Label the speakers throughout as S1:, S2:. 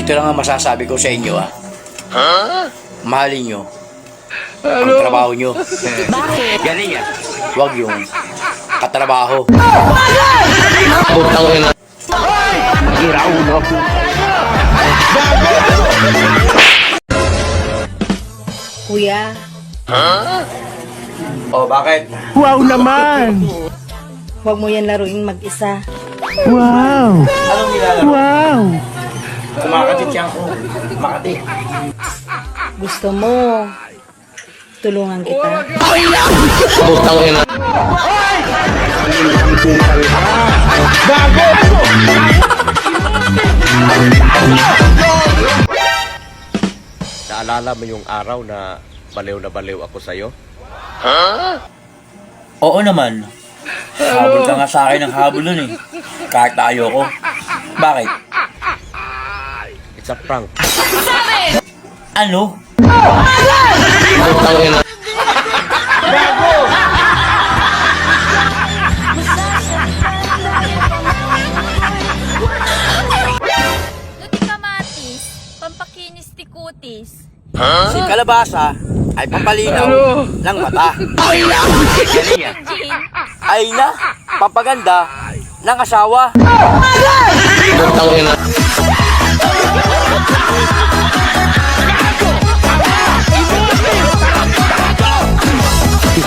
S1: Ito lang ang masasabi ko sa inyo, ha? Mahalin nyo ang trabaho nyo.
S2: Bakit?
S1: Galing yan. Huwag yung katrabaho.
S2: Butang ina.
S1: Girauno.
S3: Kuya,
S1: O, bakit?
S4: Wow naman!
S3: huwag mo yan laruin mag-isa.
S4: Wow!
S1: Anong nilalaro?
S4: Wow!
S1: Kumakatit siya ako. Makati.
S3: Gusto mo, tulungan kita.
S2: Butang ina.
S5: Naalala mo yung araw na baliw ako sa'yo?
S1: Oo naman. Habol ka nga sa akin ng habol nun eh. Kahit na ayoko. Bakit?
S5: It's a prank.
S1: Ano?
S2: Butang ina.
S6: Luti kamatis, pampakinis ti kutis.
S1: Si kalabasa ay pampalinaw ng mata. Galing yan.
S6: Gin,
S1: Ay na, pampaganda ng asawa.
S2: Butang ina.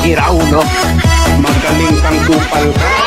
S4: Girauno! Magaling kang kupal ka!